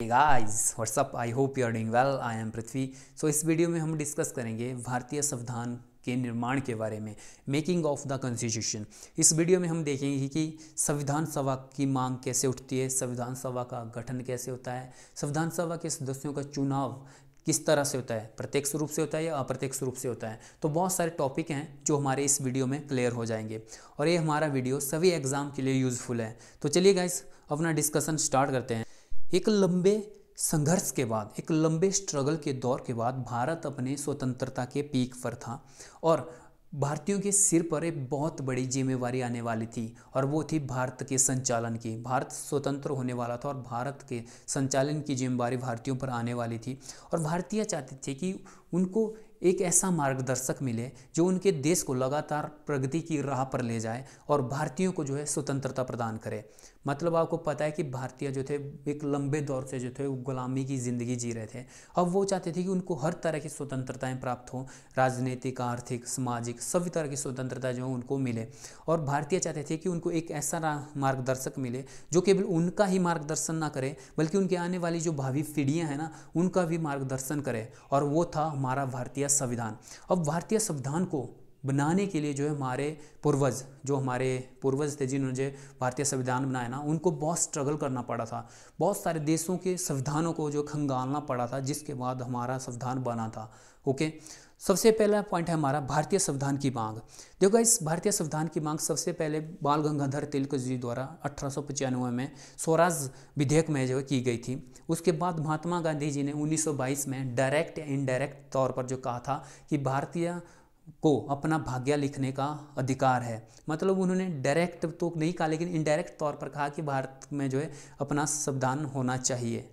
Guys what's up, I hope you are doing well. I am Prithvi. So इस video में हम discuss करेंगे भारतीय संविधान के निर्माण के बारे में, मेकिंग ऑफ द कॉन्स्टिट्यूशन। इस वीडियो में हम देखेंगे कि संविधान सभा की मांग कैसे उठती है, संविधान सभा का गठन कैसे होता है, संविधान सभा के सदस्यों का चुनाव किस तरह से होता है, प्रत्यक्ष रूप से होता है या अप्रत्यक्ष रूप से होता है। तो बहुत सारे टॉपिक हैं जो हमारे इस वीडियो में क्लियर हो जाएंगे और ये हमारा वीडियो सभी एग्जाम के लिए यूज़फुल है। तो चलिए गाइस अपना डिस्कशन स्टार्ट करते हैं। एक लंबे संघर्ष के बाद, एक लंबे स्ट्रगल के दौर के बाद भारत अपने स्वतंत्रता के पीक पर था और भारतीयों के सिर पर एक बहुत बड़ी जिम्मेवारी आने वाली थी और वो थी भारत के संचालन की। भारत स्वतंत्र होने वाला था और भारत के संचालन की जिम्मेवारी भारतीयों पर आने वाली थी और भारतीय चाहते थे कि उनको एक ऐसा मार्गदर्शक मिले जो उनके देश को लगातार प्रगति की राह पर ले जाए और भारतीयों को जो है स्वतंत्रता प्रदान करे। मतलब आपको पता है कि भारतीय जो थे एक लंबे दौर से जो थे वो गुलामी की ज़िंदगी जी रहे थे। अब वो चाहते थे कि उनको हर तरह की स्वतंत्रताएं प्राप्त हों, राजनीतिक, आर्थिक, सामाजिक सभी तरह की स्वतंत्रता जो उनको मिले। और भारतीय चाहते थे कि उनको एक ऐसा मार्गदर्शक मिले जो केवल उनका ही मार्गदर्शन ना करे बल्कि उनके आने वाली जो भावी पीढ़ियाँ हैं ना उनका भी मार्गदर्शन करे, और वो था हमारा भारतीय संविधान। अब भारतीय संविधान को बनाने के लिए जो है हमारे पूर्वज थे जिन्होंने जो भारतीय संविधान बनाया ना, उनको बहुत स्ट्रगल करना पड़ा था। बहुत सारे देशों के संविधानों को जो खंगालना पड़ा था, जिसके बाद हमारा संविधान बना था। ओके, सबसे पहला पॉइंट है हमारा भारतीय संविधान की मांग। देखो इस भारतीय संविधान की मांग सबसे पहले बाल गंगाधर तिलक जी द्वारा 1895 में स्वराज विधेयक में जो की गई थी। उसके बाद महात्मा गांधी जी ने 1922 में डायरेक्ट या इनडायरेक्ट तौर पर जो कहा था कि भारतीय को अपना भाग्य लिखने का अधिकार है। मतलब उन्होंने डायरेक्ट तो नहीं कहा लेकिन इनडायरेक्ट तौर पर कहा कि भारत में जो है अपना संविधान होना चाहिए।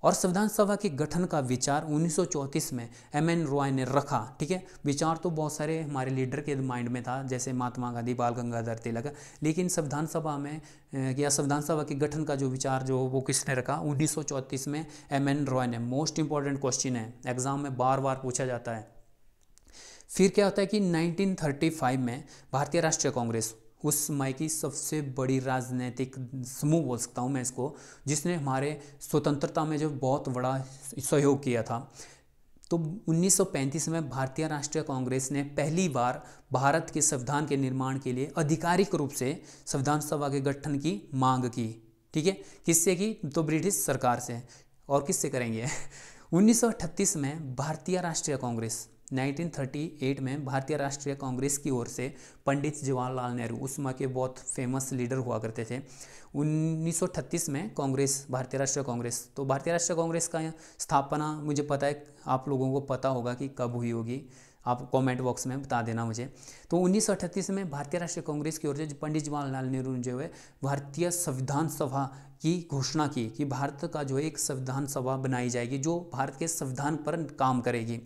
और संविधान सभा के गठन का विचार 1934 में एम.एन. रॉय ने रखा। ठीक है, विचार तो बहुत सारे हमारे लीडर के माइंड में था, जैसे महात्मा गांधी, बाल गंगाधर तिलक, लेकिन संविधान सभा में या संविधान सभा के गठन का जो विचार जो वो किसने रखा, 1934 में एम.एन. रॉय ने। मोस्ट इंपॉर्टेंट क्वेश्चन है, एग्जाम में बार बार पूछा जाता है। फिर क्या होता है कि 1935 में भारतीय राष्ट्रीय कांग्रेस, उस समय की सबसे बड़ी राजनीतिक समूह बोल सकता हूँ मैं इसको, जिसने हमारे स्वतंत्रता में जो बहुत बड़ा सहयोग किया था। तो 1935 में भारतीय राष्ट्रीय कांग्रेस ने पहली बार भारत के संविधान के निर्माण के लिए आधिकारिक रूप से संविधान सभा के गठन की मांग की। ठीक है, किससे की? तो ब्रिटिश सरकार से। और किससे करेंगे 1938 में भारतीय राष्ट्रीय कांग्रेस, 1938 में भारतीय राष्ट्रीय कांग्रेस की ओर से पंडित जवाहरलाल नेहरू, उस समय के बहुत फेमस लीडर हुआ करते थे। 1938 में कांग्रेस, भारतीय राष्ट्रीय कांग्रेस, तो भारतीय राष्ट्रीय कांग्रेस का स्थापना मुझे पता है आप लोगों को पता होगा कि कब हुई होगी, आप कमेंट बॉक्स में बता देना मुझे। तो 1938 में भारतीय राष्ट्रीय कांग्रेस की ओर से पंडित जवाहरलाल नेहरू ने जो है भारतीय संविधान सभा की घोषणा की कि भारत का जो एक संविधान सभा बनाई जाएगी जो भारत के संविधान पर काम करेगी।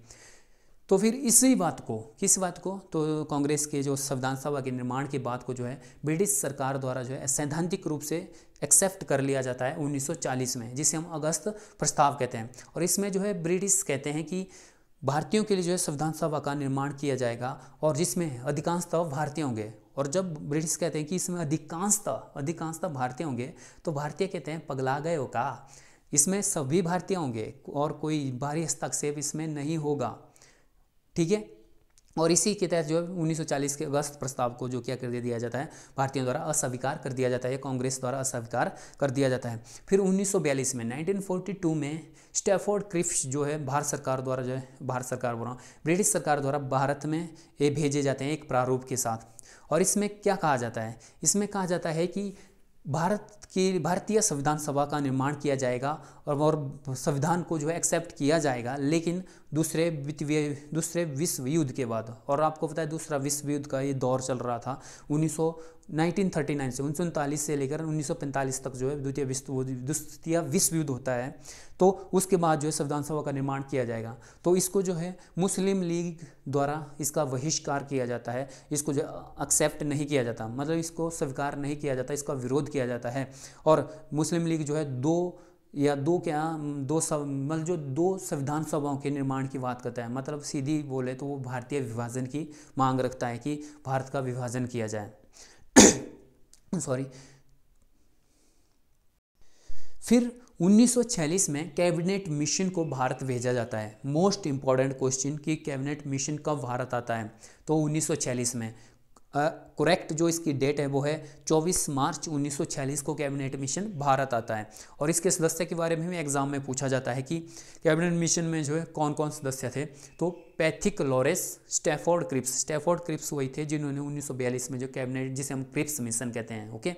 तो फिर इसी बात को, किस बात को, तो कांग्रेस के जो संविधान सभा के निर्माण की बात को जो है ब्रिटिश सरकार द्वारा जो है सैद्धांतिक रूप से एक्सेप्ट कर लिया जाता है 1940 में, जिसे हम अगस्त प्रस्ताव कहते हैं। और इसमें जो है ब्रिटिश कहते हैं कि भारतीयों के लिए जो है संविधान सभा का निर्माण किया जाएगा और जिसमें अधिकांशतः भारतीय होंगे। और जब ब्रिटिश कहते हैं कि इसमें अधिकांशतः भारतीय होंगे, तो भारतीय कहते हैं पगला गए हो का, इसमें सभी भारतीय होंगे और कोई बाहरी हस्तक्षेप इसमें नहीं होगा। ठीक है, और इसी के तहत जो है 1940 के अगस्त प्रस्ताव को जो क्या कर दिया जाता है, भारतीयों द्वारा अस्वीकार कर दिया जाता है, कांग्रेस द्वारा अस्वीकार कर दिया जाता है। फिर 1942 में 1942 में स्टैफोर्ड क्रिप्स जो है भारत सरकार द्वारा जो है, ब्रिटिश सरकार द्वारा भारत में ये भेजे जाते हैं एक प्रारूप के साथ। और इसमें क्या कहा जाता है, इसमें कहा जाता है कि भारतीय संविधान सभा का निर्माण किया जाएगा और संविधान को जो है एक्सेप्ट किया जाएगा, लेकिन दूसरे विश्व युद्ध के बाद। और आपको पता है दूसरा विश्व युद्ध का ये दौर चल रहा था 1939 से 1939 से लेकर 1945 तक जो है द्वितीय विश्व युद्ध होता है। तो उसके बाद जो है संविधान सभा का निर्माण किया जाएगा। तो इसको जो है मुस्लिम लीग द्वारा इसका बहिष्कार किया जाता है, इसको जो एक्सेप्ट नहीं किया जाता, मतलब इसको स्वीकार नहीं किया जाता, इसका विरोध किया जाता है। और मुस्लिम लीग जो है दो संविधान सभाओं के निर्माण की बात करता है। मतलब सीधी बोले तो वो भारतीय विभाजन की मांग रखता है कि भारत का विभाजन किया जाए। सॉरी। फिर 1946 में कैबिनेट मिशन को भारत भेजा जाता है। मोस्ट इंपॉर्टेंट क्वेश्चन कि कैबिनेट मिशन कब भारत आता है, तो 1946 में। करेक्ट जो इसकी डेट है वो है 24 मार्च 1946 को कैबिनेट मिशन भारत आता है। और इसके सदस्य के बारे में भी एग्जाम में पूछा जाता है कि कैबिनेट मिशन में जो है कौन कौन सदस्य थे, तो पैथिक लॉरेंस, स्टैफोर्ड क्रिप्स वही थे जिन्होंने 1942 में जो कैबिनेट, जिसे हम क्रिप्स मिशन कहते हैं, ओके,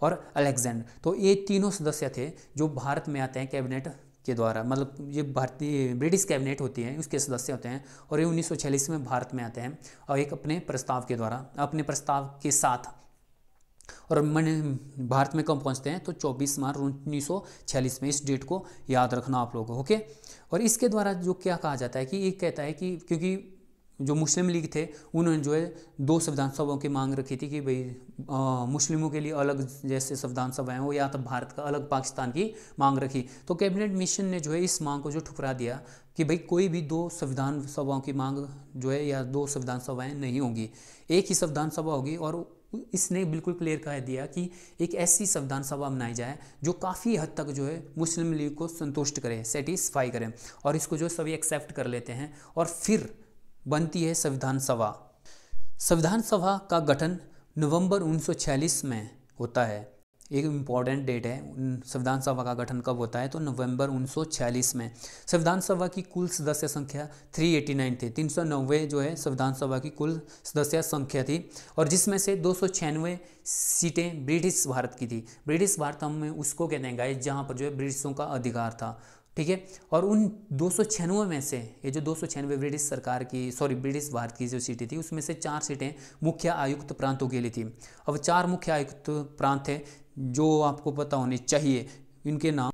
और अलेक्जेंडर, तो ये तीनों सदस्य थे जो भारत में आते हैं कैबिनेट के द्वारा, मतलब ये भारतीय ब्रिटिश कैबिनेट होती है उसके सदस्य होते हैं, और ये 1946 में भारत में आते हैं और एक अपने प्रस्ताव के द्वारा, अपने प्रस्ताव के साथ। और भारत में कब पहुंचते हैं, तो 24 मार्च 1946 में। इस डेट को याद रखना आप लोगों को, ओके। और इसके द्वारा जो क्या कहा जाता है कि ये कहता है कि क्योंकि जो मुस्लिम लीग थे उन्होंने जो है 2 संविधान सभाओं की मांग रखी थी कि भाई मुस्लिमों के लिए अलग जैसे संविधान सभाएं हो, या तो भारत का अलग पाकिस्तान की मांग रखी। तो कैबिनेट मिशन ने जो है इस मांग को जो ठुकरा दिया कि भाई कोई भी 2 संविधान सभाओं की मांग जो है, या 2 संविधान सभाएं नहीं होंगी, एक ही संविधान सभा होगी। और इसने बिल्कुल क्लियर कह दिया कि एक ऐसी संविधान सभा बनाई जाए जो काफ़ी हद तक जो है मुस्लिम लीग को संतुष्ट करे, सेटिस्फाई करे, और इसको जो सभी एक्सेप्ट कर लेते हैं, और फिर बनती है संविधान सभा। संविधान सभा का गठन नवंबर 1946 में होता है। एक इम्पॉर्टेंट डेट है, संविधान सभा का गठन कब होता है, तो नवंबर 1946 में। संविधान सभा की कुल सदस्य संख्या 389 थे, 390 जो है संविधान सभा की कुल सदस्य संख्या थी, और जिसमें से 296 सीटें ब्रिटिश भारत की थी। ब्रिटिश भारत हम उसको कहते हैं गाइस जहाँ पर जो है ब्रिटिशों का अधिकार था, ठीक है। और उन 296 में से ये जो 296 ब्रिटिश सरकार की, ब्रिटिश भारत की जो सीटें थी, उसमें से 4 सीटें मुख्य आयुक्त प्रांतों के लिए थी। अब 4 मुख्य आयुक्त प्रांत थे जो आपको पता होने चाहिए। इनके नाम,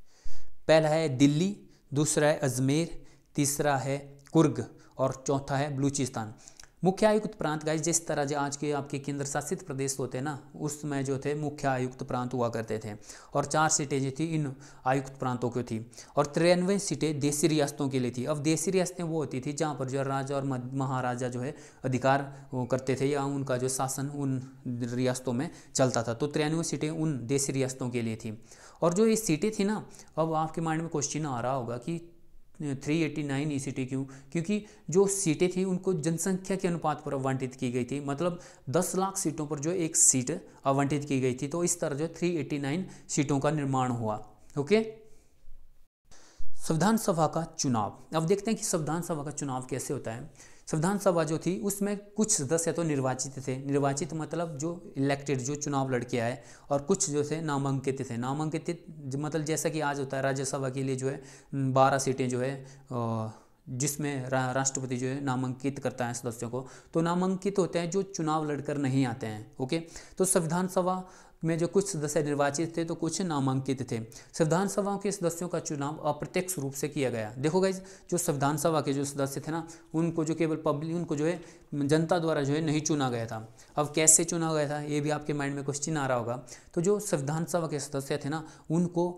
पहला है दिल्ली, दूसरा है अजमेर, तीसरा है कुर्ग, और चौथा है बलूचिस्तान। मुख्य आयुक्त प्रांत गाइस जिस तरह जो आज के आपके केंद्र शासित प्रदेश होते हैं ना, उसमें जो थे मुख्य आयुक्त प्रांत हुआ करते थे, और 4 सीटें जो थी इन आयुक्त प्रांतों की थी, और 93 सीटें देसी रियासतों के लिए थी। अब देसी रियासतें वो होती थी जहाँ पर जो राजा और महाराजा जो है अधिकार वो करते थे, या उनका जो शासन उन रियासतों में चलता था। तो 93 सीटें उन देसी रियासतों के लिए थी। और जो ये सीटें थी ना, अब आपके माइंड में क्वेश्चन आ रहा होगा कि 389 ई सीटें क्यों, क्योंकि जो सीटें थी उनको जनसंख्या के अनुपात पर आवंटित की गई थी, मतलब 10 लाख सीटों पर जो एक सीट आवंटित की गई थी। तो इस तरह जो 389 सीटों का निर्माण हुआ, ओके। संविधान सभा का चुनाव, अब देखते हैं कि संविधान सभा का चुनाव कैसे होता है। संविधान सभा जो थी उसमें कुछ सदस्य तो निर्वाचित थे, निर्वाचित मतलब जो इलेक्टेड, जो चुनाव लड़के आए, और कुछ जो थे नामांकित थे। नामांकित मतलब जैसा कि आज होता है राज्यसभा के लिए जो है 12 सीटें जो है जिसमें राष्ट्रपति जो है नामांकित करता है सदस्यों को, तो नामांकित होते हैं जो चुनाव लड़कर नहीं आते हैं, ओके। तो संविधान सभा में जो कुछ सदस्य निर्वाचित थे तो कुछ नामांकित थे। संविधान सभा के सदस्यों का चुनाव अप्रत्यक्ष रूप से किया गया। देखो गाइस, जो संविधान सभा के जो सदस्य थे ना, उनको जो केवल पब्लिक, उनको जो है जनता द्वारा जो है नहीं चुना गया था। अब कैसे चुना गया था, ये भी आपके माइंड में क्वेश्चन आ रहा होगा। तो जो संविधान सभा के सदस्य थे ना, उनको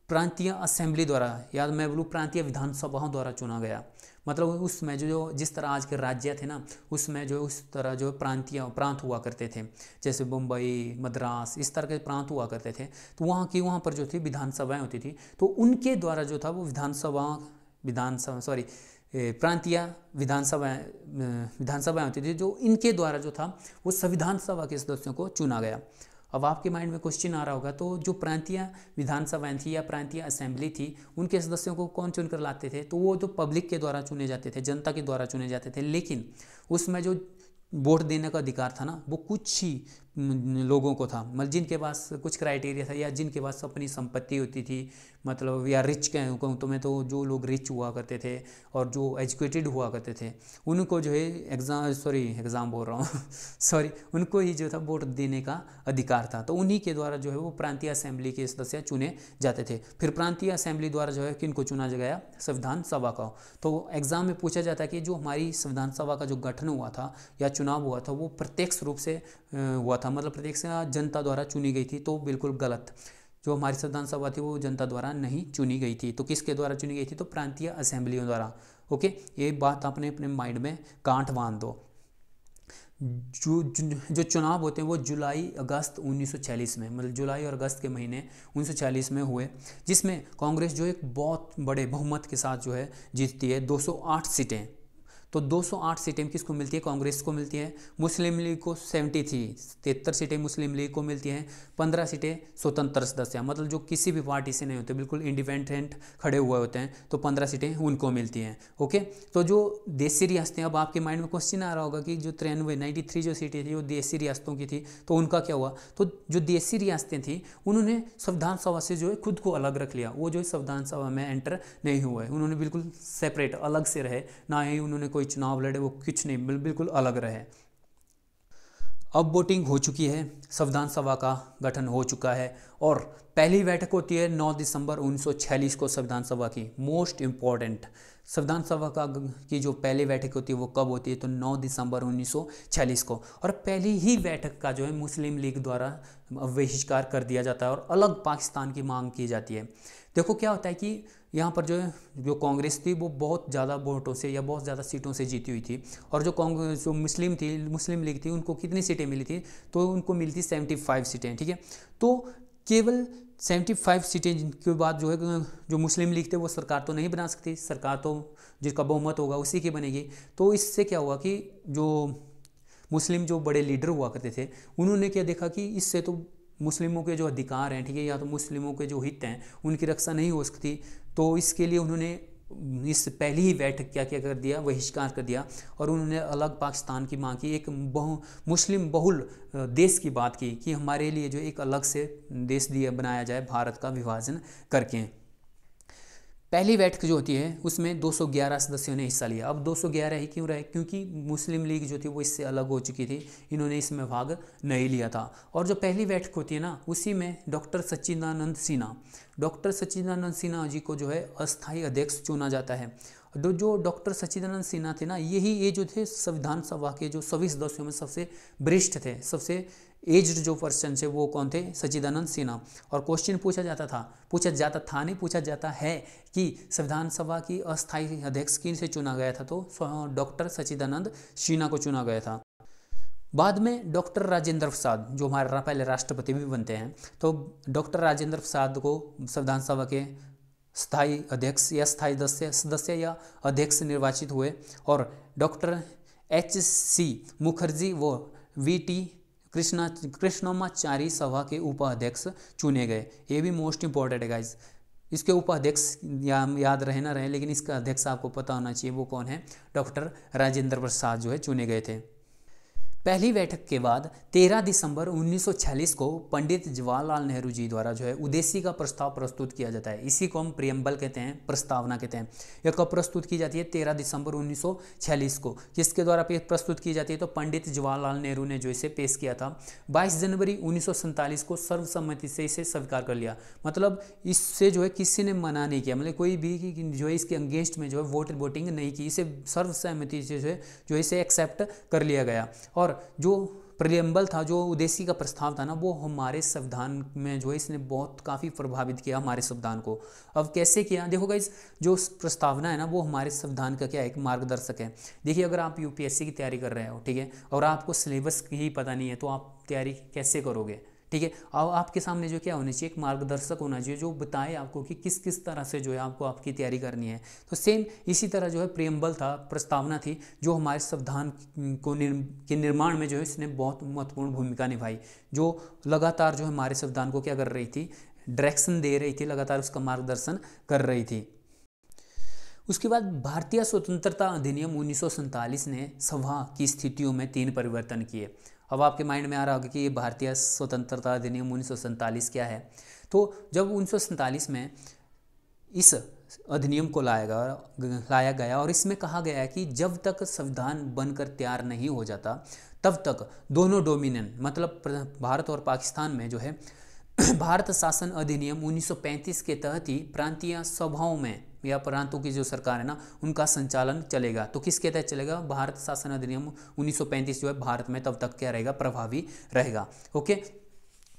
प्रांतीय असेंबली द्वारा, या मैं बोलूँ प्रांतीय विधानसभाओं द्वारा चुना गया। मतलब उसमें जो जिस तरह आज के राज्य थे ना, उसमें जो उस तरह जो प्रांत हुआ करते थे, जैसे मुंबई, मद्रास, इस तरह के प्रांत हुआ करते थे। तो वहाँ पर जो थी विधानसभाएं होती थी, तो उनके द्वारा जो था वो प्रांतीय विधानसभाएं होती थी, जो इनके द्वारा जो था वो संविधान सभा के सदस्यों को चुना गया। अब आपके माइंड में क्वेश्चन आ रहा होगा, तो जो प्रांतीय विधानसभाएं थी या प्रांतीय असेंबली थी, उनके सदस्यों को कौन चुनकर लाते थे, तो वो जो पब्लिक के द्वारा चुने जाते थे, जनता के द्वारा चुने जाते थे। लेकिन उसमें जो वोट देने का अधिकार था ना, वो कुछ ही लोगों को था, मतलब जिनके पास कुछ क्राइटेरिया था, या जिनके पास अपनी संपत्ति होती थी, मतलब या रिच कहूँ तो मैं, तो जो लोग रिच हुआ करते थे और जो एजुकेटेड हुआ करते थे, उनको जो है उनको ही जो था वोट देने का अधिकार था। तो उन्हीं के द्वारा जो है वो प्रांतीय असेंबली के सदस्य चुने जाते थे। फिर प्रांतीय असेंबली द्वारा जो है किनको चुना गया, संविधान सभा का। तो एग्जाम में पूछा जाता है कि जो हमारी संविधान सभा का जो गठन हुआ था या चुनाव हुआ था, वो प्रत्यक्ष रूप से हुआ था, मतलब प्रत्यक्ष जनता द्वारा चुनी गई थी, तो बिल्कुल गलत। जो हमारी संविधान सभा थी वो जनता द्वारा नहीं चुनी गई थी। तो किसके द्वारा चुनी गई थी, तो प्रांतीय असेंबलियों द्वारा, ओके। ये बात आपने अपने माइंड में गांठ बांध दो। जो चुनाव होते हैं वो जुलाई अगस्त 1946 में, मतलब जुलाई और अगस्त के महीने 1946 में हुए, जिसमें कांग्रेस जो एक बहुत बड़े बहुमत के साथ जो है जीतती है 208 सीटें। तो 208 सीटें किसको मिलती है? कांग्रेस को मिलती है। मुस्लिम लीग को 73 सीटें मुस्लिम लीग को मिलती हैं। 15 सीटें स्वतंत्र सदस्य, मतलब जो किसी भी पार्टी से नहीं होते, बिल्कुल इंडिपेंडेंट खड़े हुए होते हैं, तो 15 सीटें उनको मिलती हैं। ओके, तो जो देसी रियासतें, अब आपके माइंड में क्वेश्चन आ रहा होगा कि जो 93 जो सीटें थी वो देसी रियासतों की थी, तो उनका क्या हुआ? तो जो देसी रियासतें थी उन्होंने संविधान सभा से जो है खुद को अलग रख लिया, वो जो है संविधान सभा में एंटर नहीं हुए, उन्होंने बिल्कुल सेपरेट अलग से रहे, ना ही उन्होंने कोई चुनाव लड़े, वो कुछ नहीं, बिल्कुल अलग रहे। अब वोटिंग हो चुकी है, संविधान सभा का गठन हो चुका है और पहली बैठक होती है 9 दिसंबर 1946 को संविधान सभा की। मोस्ट इम्पॉर्टेंट, संविधान सभा की जो पहली बैठक होती है वो कब होती है? तो 9 दिसंबर 1946 को। और पहली ही बैठक का जो है मुस्लिम लीग द्वारा बहिष्कार कर दिया जाता है और अलग पाकिस्तान की मांग की जाती है। देखो क्या होता है कि यहाँ पर जो कांग्रेस थी वो बहुत ज़्यादा वोटों से या बहुत ज़्यादा सीटों से जीती हुई थी, और जो कांग्रेस जो मुस्लिम लीग थी उनको कितनी सीटें मिली थी? तो उनको मिली थी 75 सीटें। ठीक है, तो केवल 75 सीटें के बाद जो है जो मुस्लिम लीग थे वो सरकार तो नहीं बना सकती, सरकार तो जिसका बहुमत होगा उसी की बनेगी। तो इससे क्या हुआ कि जो मुस्लिम जो बड़े लीडर हुआ करते थे उन्होंने क्या देखा कि इससे तो मुस्लिमों के जो अधिकार हैं, ठीक है, या तो मुस्लिमों के जो हित हैं उनकी रक्षा नहीं हो सकती, तो इसके लिए उन्होंने इस पहली ही बैठक क्या क्या कर दिया? बहिष्कार कर दिया और उन्होंने अलग पाकिस्तान की मांग की, एक मुस्लिम बहुल देश की बात की कि हमारे लिए जो एक अलग से देश दिया बनाया जाए भारत का विभाजन करके। पहली बैठक जो होती है उसमें 211 सदस्यों ने हिस्सा लिया। अब 211 ही क्यों रहे? क्योंकि मुस्लिम लीग जो थी वो इससे अलग हो चुकी थी, इन्होंने इसमें भाग नहीं लिया था। और जो पहली बैठक होती है ना उसी में डॉक्टर सच्चिदानंद सिन्हा जी को जो है अस्थायी अध्यक्ष चुना जाता है। जो डॉक्टर सच्चिदानंद सिन्हा थे ना, ये जो थे संविधान सभा के जो सभी सदस्यों में सबसे वरिष्ठ थे, सबसे एज्ड जो पर्सन थे वो कौन थे? सच्चिदानंद सिन्हा। और क्वेश्चन पूछा जाता है कि संविधान सभा की अस्थायी अध्यक्ष किन से चुना गया था? तो डॉक्टर सच्चिदानंद सिन्हा को चुना गया था। बाद में डॉक्टर राजेंद्र प्रसाद जो हमारे पहले राष्ट्रपति भी बनते हैं, तो डॉक्टर राजेंद्र प्रसाद को संविधान सभा के स्थायी अध्यक्ष या स्थायी सदस्य या अध्यक्ष निर्वाचित हुए और डॉक्टर HC मुखर्जी व VT कृष्णमाचारी सभा के उपाध्यक्ष चुने गए। ये भी मोस्ट इंपॉर्टेंट है गाइज, इसके उपाध्यक्ष याद रहे ना रहे, लेकिन इसका अध्यक्ष आपको पता होना चाहिए वो कौन है? डॉक्टर राजेंद्र प्रसाद जो है चुने गए थे। पहली बैठक के बाद 13 दिसंबर 1946 को पंडित जवाहरलाल नेहरू जी द्वारा जो है उद्देश्य का प्रस्ताव प्रस्तुत किया जाता है। इसी को हम प्रियम्बल कहते हैं, प्रस्तावना कहते हैं। यह कब प्रस्तुत की जाती है? 13 दिसंबर 1946 को। किसके द्वारा प्रस्तुत की जाती है? तो पंडित जवाहरलाल नेहरू ने जो इसे पेश किया था। 22 जनवरी 1947 को सर्वसम्मति से इसे स्वीकार कर लिया, मतलब इससे जो है किसी ने मना नहीं किया, मतलब कोई भी जो है इसके अगेंस्ट में जो है वोटिंग नहीं की, इसे सर्वसम्मति से जो है इसे एक्सेप्ट कर लिया गया। और जो प्रियम्बल था, जो उद्देश्य का प्रस्ताव था ना, वो हमारे संविधान में जो है इसने बहुत काफ़ी प्रभावित किया हमारे संविधान को। अब कैसे किया? देखो गाइस, जो प्रस्तावना है ना वो हमारे संविधान का क्या है? एक मार्गदर्शक है। देखिए, अगर आप UPSC की तैयारी कर रहे हो, ठीक है, और आपको सिलेबस ही पता नहीं है तो आप तैयारी कैसे करोगे? ठीक है, अब आपके सामने जो क्या होना चाहिए? एक मार्गदर्शक होना चाहिए जो बताए आपको कि किस किस तरह से जो है आपको आपकी तैयारी करनी है। तो सेम इसी तरह जो है प्रियम्बल था, प्रस्तावना थी, जो हमारे संविधान के निर्माण में जो है इसने बहुत महत्वपूर्ण भूमिका निभाई, जो लगातार जो है हमारे संविधान को क्या कर रही थी? डायरेक्शन दे रही थी, लगातार उसका मार्गदर्शन कर रही थी। उसके बाद भारतीय स्वतंत्रता अधिनियम 1947 ने सभा की स्थितियों में 3 परिवर्तन किए। अब आपके माइंड में आ रहा होगा कि ये भारतीय स्वतंत्रता अधिनियम 1947 क्या है? तो जब 1947 में इस अधिनियम को लाया गया और इसमें कहा गया है कि जब तक संविधान बनकर तैयार नहीं हो जाता तब तक दोनों डोमिनियन, मतलब भारत और पाकिस्तान में जो है भारत शासन अधिनियम 1935 के तहत ही प्रांतीय सभाओं में या प्रांतों की जो सरकार है ना उनका संचालन चलेगा। तो किसके तहत चलेगा? भारत शासन अधिनियम 1935 जो है भारत में तब तक क्या रहेगा? प्रभावी रहेगा। ओके,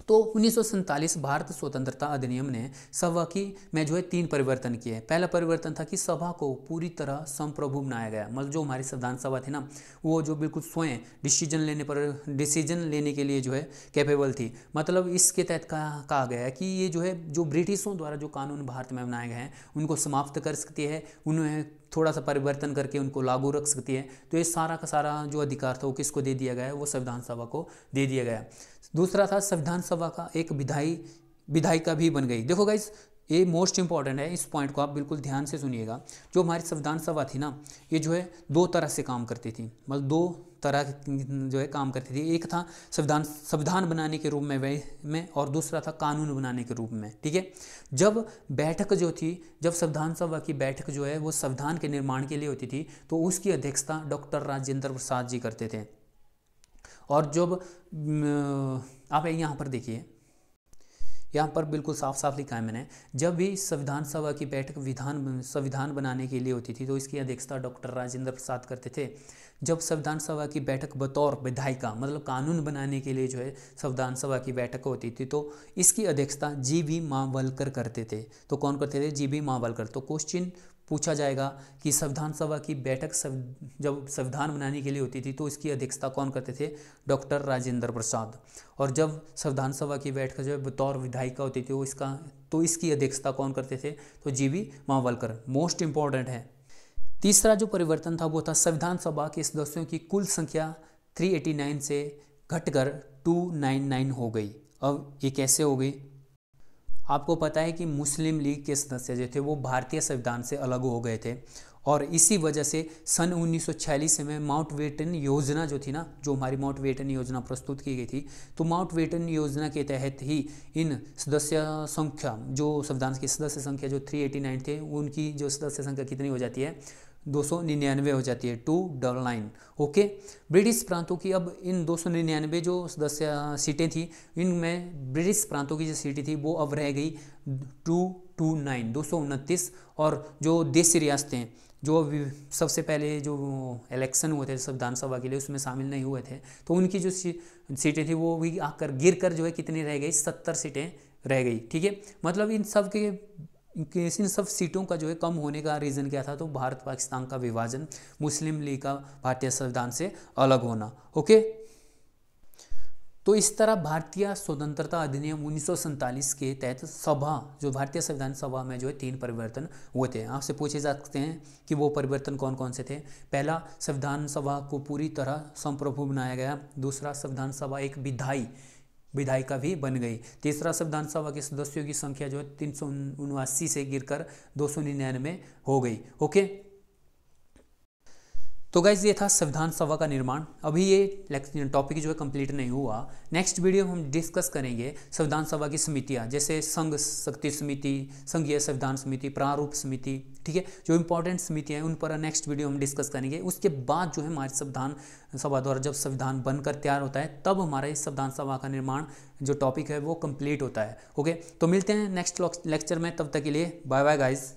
तो 1947 भारत स्वतंत्रता अधिनियम ने सभा की में जो है 3 परिवर्तन किए। पहला परिवर्तन था कि सभा को पूरी तरह संप्रभु बनाया गया, मतलब जो हमारी संविधान सभा थी ना, वो जो बिल्कुल स्वयं डिसीजन लेने के लिए जो है कैपेबल थी। मतलब इसके तहत कहा गया है कि ये जो है जो ब्रिटिशों द्वारा जो कानून भारत में बनाए गए हैं उनको समाप्त कर सकती है, उन्हें थोड़ा सा परिवर्तन करके उनको लागू रख सकती है। तो ये सारा का सारा जो अधिकार था वो किसको दे दिया गया है, वो संविधान सभा को दे दिया गया। दूसरा था संविधान सभा का एक विधायिका भी बन गई। देखो गाइस, ये मोस्ट इंपॉर्टेंट है, इस पॉइंट को आप बिल्कुल ध्यान से सुनिएगा। जो हमारी संविधान सभा थी ना, ये जो है 2 तरह से काम करती थी, मतलब 2 तरह जो है काम करती थी। एक था संविधान बनाने के रूप में और दूसरा था कानून बनाने के रूप में। ठीक है, जब बैठक जो थी, जब संविधान सभा की बैठक जो है वो संविधान के निर्माण के लिए होती थी, तो उसकी अध्यक्षता डॉक्टर राजेंद्र प्रसाद जी करते थे। और जब आप यहाँ पर देखिए, यहाँ पर बिल्कुल साफ साफ लिखा है मैंने, जब भी संविधान सभा की बैठक संविधान बनाने के लिए होती थी तो इसकी अध्यक्षता डॉक्टर राजेंद्र प्रसाद करते थे। जब संविधान सभा की बैठक बतौर विधायिका, मतलब कानून बनाने के लिए जो है संविधान सभा की बैठक होती थी, तो इसकी अध्यक्षता जी.बी. मावलकर करते थे। तो कौन करते थे? जी.बी. मावलकर। तो क्वेश्चन पूछा जाएगा कि संविधान सभा की बैठक जब संविधान बनाने के लिए होती थी तो इसकी अध्यक्षता कौन करते थे? डॉक्टर राजेंद्र प्रसाद। और जब संविधान सभा की बैठक जो है बतौर विधायिका होती थी तो इसकी अध्यक्षता कौन करते थे? तो जी.बी. मावलकर। मोस्ट इंपॉर्टेंट है। तीसरा जो परिवर्तन था वो था संविधान सभा के सदस्यों की कुल संख्या 389 से घटकर 299 हो गई। अब ये कैसे हो गई? आपको पता है कि मुस्लिम लीग के सदस्य जो थे वो भारतीय संविधान से अलग हो गए थे, और इसी वजह से सन 1946 में माउंटबेटन योजना जो थी ना, जो हमारी माउंटबेटन योजना प्रस्तुत की गई थी, तो माउंटबेटन योजना के तहत ही इन सदस्य संख्या, जो संविधान की सदस्य संख्या जो 389 थे, उनकी जो सदस्य संख्या कितनी हो जाती है? 299 हो जाती है, 299। ओके, ब्रिटिश प्रांतों की अब इन 299 जो सदस्य सीटें थी, इनमें ब्रिटिश प्रांतों की जो सीटें थी वो अब रह गई 229, और जो देशी रियासतें जो सबसे पहले जो इलेक्शन हुए थे संविधान सभा के लिए उसमें शामिल नहीं हुए थे, तो उनकी जो सीटें थी वो भी आकर गिर कर जो है कितनी रह गई? 70 सीटें रह गई। ठीक है, मतलब इन सब सीटों का जो है कम होने का रीज़न क्या था? तो भारत पाकिस्तान का विभाजन, मुस्लिम लीग का भारतीय संविधान से अलग होना। ओके, तो इस तरह भारतीय स्वतंत्रता अधिनियम 1947 के तहत जो भारतीय संविधान सभा में जो है 3 परिवर्तन हुए थे। आपसे पूछे जा सकते हैं कि वो परिवर्तन कौन कौन से थे। पहला, संविधान सभा को पूरी तरह संप्रभु बनाया गया। दूसरा, संविधान सभा एक विधायिका भी बन गई। तीसरा, संविधान सभा के सदस्यों की संख्या जो है 379 से गिरकर 299 हो गई। ओके, तो गाइज ये था संविधान सभा का निर्माण। अभी ये टॉपिक जो है कंप्लीट नहीं हुआ। नेक्स्ट वीडियो में हम डिस्कस करेंगे संविधान सभा की समितियाँ, जैसे संघ शक्ति समिति, संघीय संविधान समिति, प्रारूप समिति। ठीक है, जो इंपॉर्टेंट समितियाँ हैं उन पर नेक्स्ट वीडियो हम डिस्कस करेंगे। उसके बाद जो है हमारी संविधान सभा द्वारा जब संविधान बनकर तैयार होता है तब हमारा इस संविधान सभा का निर्माण जो टॉपिक है वो कंप्लीट होता है। ओके, तो मिलते हैं नेक्स्ट लेक्चर में, तब तक के लिए बाय बाय गाइज।